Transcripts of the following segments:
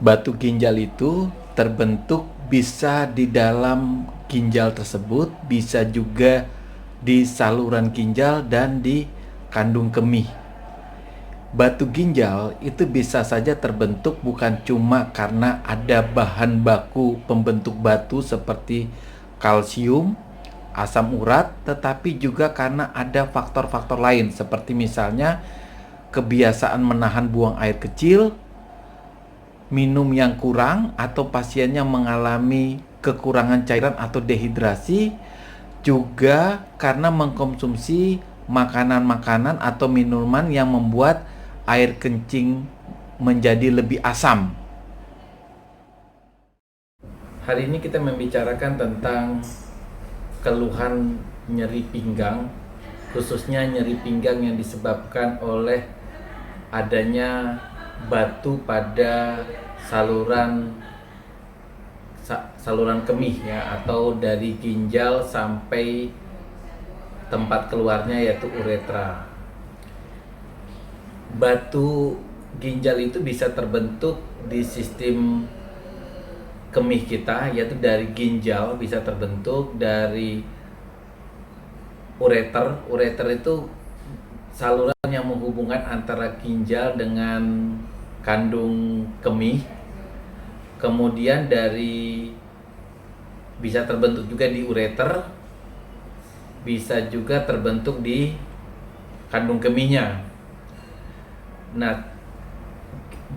Batu ginjal itu terbentuk bisa di dalam ginjal tersebut, bisa juga di saluran ginjal dan di kandung kemih. Batu ginjal itu bisa saja terbentuk bukan cuma karena ada bahan baku pembentuk batu seperti kalsium, asam urat, tetapi juga karena ada faktor-faktor lain seperti misalnya kebiasaan menahan buang air kecil, minum yang kurang, atau pasiennya mengalami kekurangan cairan atau dehidrasi, juga karena mengkonsumsi makanan-makanan atau minuman yang membuat air kencing menjadi lebih asam. Hari ini kita membicarakan tentang keluhan nyeri pinggang, khususnya nyeri pinggang yang disebabkan oleh adanya batu pada saluran saluran kemih ya, atau dari ginjal sampai tempat keluarnya yaitu uretra. Batu ginjal itu bisa terbentuk di sistem kemih kita, yaitu dari ginjal bisa terbentuk dari ureter. Ureter itu saluran yang menghubungkan antara ginjal dengan kandung kemih. Kemudian dari bisa terbentuk juga di ureter, bisa juga terbentuk di kandung kemihnya. Nah,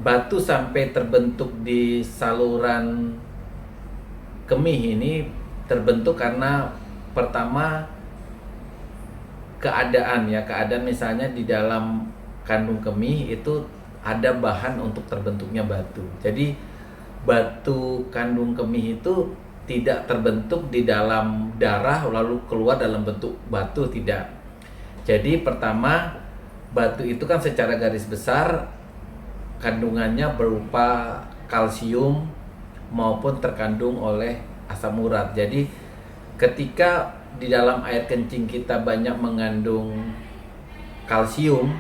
batu sampai terbentuk di saluran kemih ini terbentuk karena pertama keadaan misalnya di dalam kandung kemih itu ada bahan untuk terbentuknya batu. Jadi batu kandung kemih itu tidak terbentuk di dalam darah lalu keluar dalam bentuk batu, tidak. Jadi pertama, batu itu kan secara garis besar kandungannya berupa kalsium maupun terkandung oleh asam urat. Jadi ketika di dalam air kencing kita banyak mengandung kalsium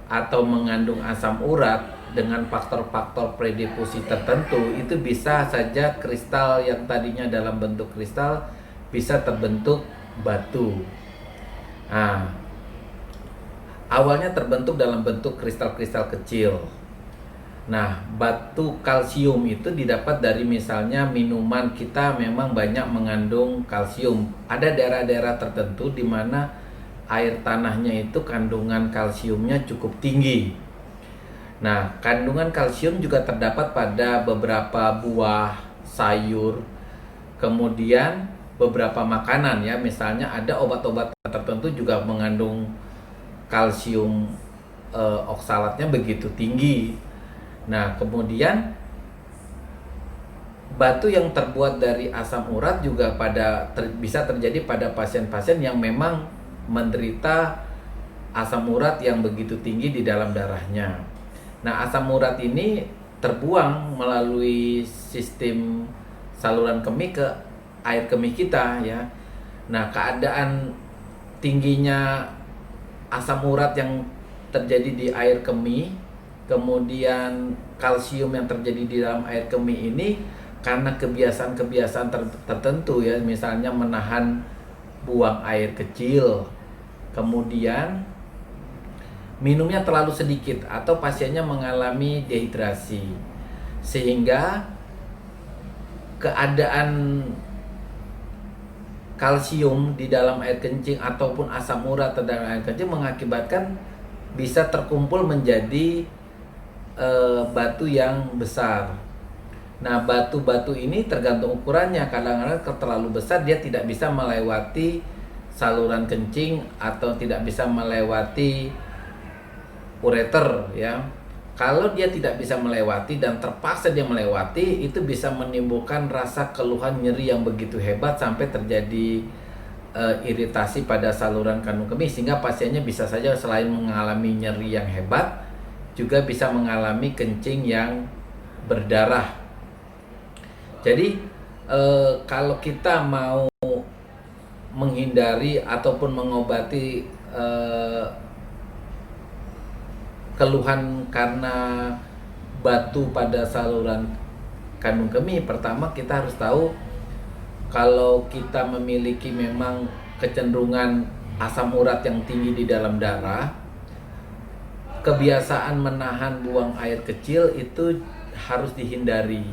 atau mengandung asam urat dengan faktor-faktor predisposisi tertentu, itu bisa saja kristal yang tadinya dalam bentuk kristal bisa terbentuk batu. Nah, awalnya terbentuk dalam bentuk kristal-kristal kecil. Nah, batu kalsium itu didapat dari misalnya minuman kita memang banyak mengandung kalsium. Ada daerah-daerah tertentu di mana air tanahnya itu kandungan kalsiumnya cukup tinggi. Nah, kandungan kalsium juga terdapat pada beberapa buah, sayur, kemudian beberapa makanan ya. Misalnya ada obat-obatan tertentu juga mengandung kalsium oksalatnya begitu tinggi. Nah, kemudian batu yang terbuat dari asam urat juga bisa terjadi pada pasien-pasien yang memang menderita asam urat yang begitu tinggi di dalam darahnya. Nah, asam urat ini terbuang melalui sistem saluran kemih ke air kemih kita ya. Nah, keadaan tingginya asam urat yang terjadi di air kemih, kemudian kalsium yang terjadi di dalam air kemih ini karena kebiasaan-kebiasaan tertentu ya, misalnya menahan buang air kecil, kemudian minumnya terlalu sedikit atau pasiennya mengalami dehidrasi, sehingga keadaan kalsium di dalam air kencing ataupun asam urat di dalam air kencing mengakibatkan bisa terkumpul menjadi batu yang besar. Nah, batu-batu ini tergantung ukurannya. Kadang-kadang terlalu besar dia tidak bisa melewati saluran kencing atau tidak bisa melewati ureter ya. Kalau dia tidak bisa melewati dan terpaksa dia melewati, itu bisa menimbulkan rasa keluhan nyeri yang begitu hebat sampai terjadi iritasi pada saluran kandung kemih, sehingga pasiennya bisa saja selain mengalami nyeri yang hebat juga bisa mengalami kencing yang berdarah. Jadi kalau kita mau menghindari ataupun mengobati keluhan karena batu pada saluran kandung kemih, pertama kita harus tahu kalau kita memiliki memang kecenderungan asam urat yang tinggi di dalam darah, kebiasaan menahan buang air kecil itu harus dihindari.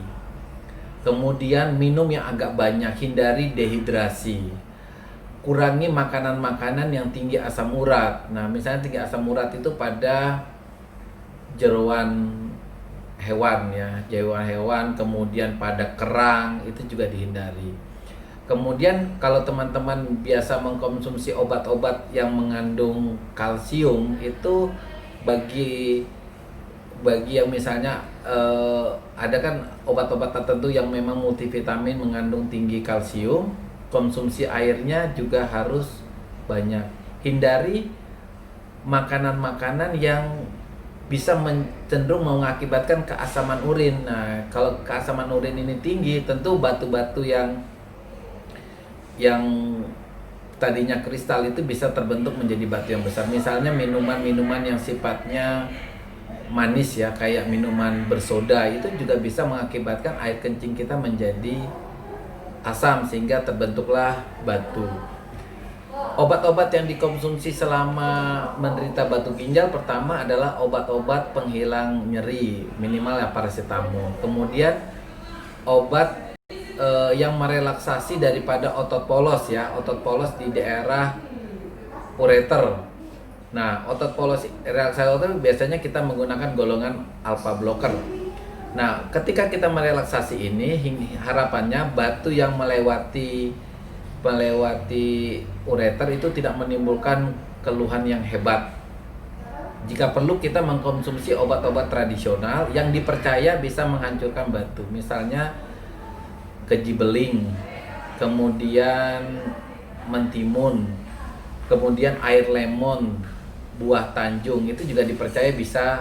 Kemudian minum yang agak banyak, hindari dehidrasi. Kurangi makanan-makanan yang tinggi asam urat. Nah, misalnya tinggi asam urat itu pada jeroan hewan ya, jeroan hewan, kemudian pada kerang itu juga dihindari. Kemudian kalau teman-teman biasa mengkonsumsi obat-obat yang mengandung kalsium itu bagi yang misalnya ada kan obat-obat tertentu yang memang multivitamin mengandung tinggi kalsium, konsumsi airnya juga harus banyak. Hindari makanan-makanan yang bisa cenderung mengakibatkan keasaman urin. Nah, kalau keasaman urin ini tinggi, tentu batu-batu yang tadinya kristal itu bisa terbentuk menjadi batu yang besar. Misalnya minuman-minuman yang sifatnya manis ya, kayak minuman bersoda, itu juga bisa mengakibatkan air kencing kita menjadi asam sehingga terbentuklah batu. Obat-obat yang dikonsumsi selama menderita batu ginjal, pertama adalah obat-obat penghilang nyeri, minimal ya paracetamol. Kemudian obat yang merelaksasi daripada otot polos ya, otot polos di daerah ureter. Nah, otot polos relaksator biasanya kita menggunakan golongan alpha blocker. Nah, ketika kita merelaksasi ini, harapannya batu yang melewati ureter itu tidak menimbulkan keluhan yang hebat. Jika perlu kita mengkonsumsi obat-obat tradisional yang dipercaya bisa menghancurkan batu. Misalnya kejibeling, kemudian mentimun, kemudian air lemon, buah tanjung, itu juga dipercaya bisa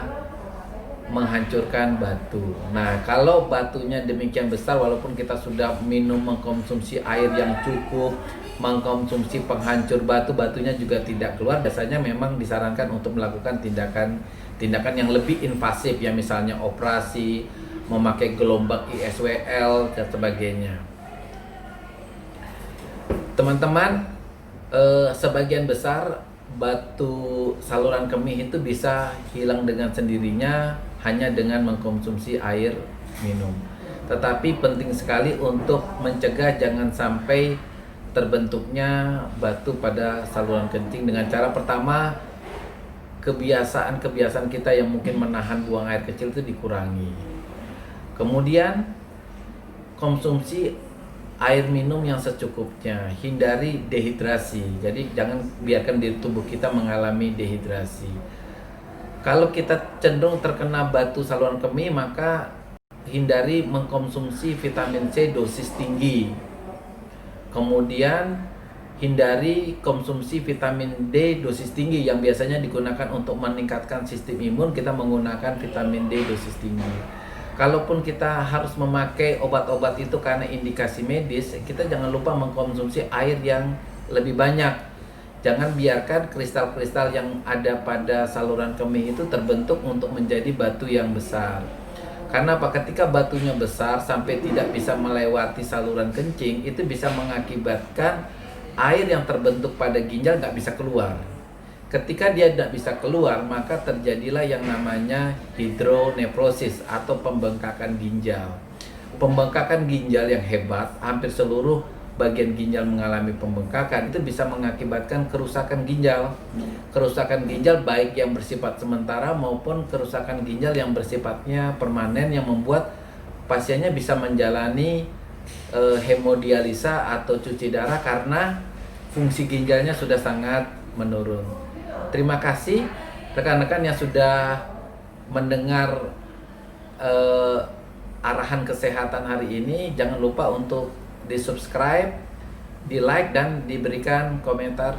menghancurkan batu. Nah, kalau batunya demikian besar, walaupun kita sudah mengkonsumsi air yang cukup, mengkonsumsi penghancur batu, batunya juga tidak keluar, biasanya memang disarankan untuk melakukan tindakan yang lebih invasif ya, misalnya operasi, memakai gelombang ISWL dan sebagainya. Teman-teman, sebagian besar batu saluran kemih itu bisa hilang dengan sendirinya hanya dengan mengkonsumsi air minum. Tetapi penting sekali untuk mencegah jangan sampai terbentuknya batu pada saluran kencing dengan cara pertama, kebiasaan kita yang mungkin menahan buang air kecil itu dikurangi. Kemudian konsumsi air minum yang secukupnya, hindari dehidrasi. Jadi jangan biarkan diri tubuh kita mengalami dehidrasi. Kalau kita cenderung terkena batu saluran kemih, maka hindari mengkonsumsi vitamin C dosis tinggi. Kemudian hindari konsumsi vitamin D dosis tinggi yang biasanya digunakan untuk meningkatkan sistem imun, kita menggunakan vitamin D dosis tinggi. Kalaupun kita harus memakai obat-obat itu karena indikasi medis, kita jangan lupa mengkonsumsi air yang lebih banyak. Jangan biarkan kristal-kristal yang ada pada saluran kemih itu terbentuk untuk menjadi batu yang besar. Karena apa? Ketika batunya besar sampai tidak bisa melewati saluran kencing, itu bisa mengakibatkan air yang terbentuk pada ginjal nggak bisa keluar. Ketika dia tidak bisa keluar, maka terjadilah yang namanya hidronefrosis atau pembengkakan ginjal. Pembengkakan ginjal yang hebat, hampir seluruh bagian ginjal mengalami pembengkakan, itu bisa mengakibatkan kerusakan ginjal. Kerusakan ginjal baik yang bersifat sementara maupun kerusakan ginjal yang bersifatnya permanen yang membuat pasiennya bisa menjalani hemodialisa atau cuci darah karena fungsi ginjalnya sudah sangat menurun. Terima kasih rekan-rekan yang sudah mendengar arahan kesehatan hari ini. Jangan lupa untuk di subscribe, di like, dan diberikan komentar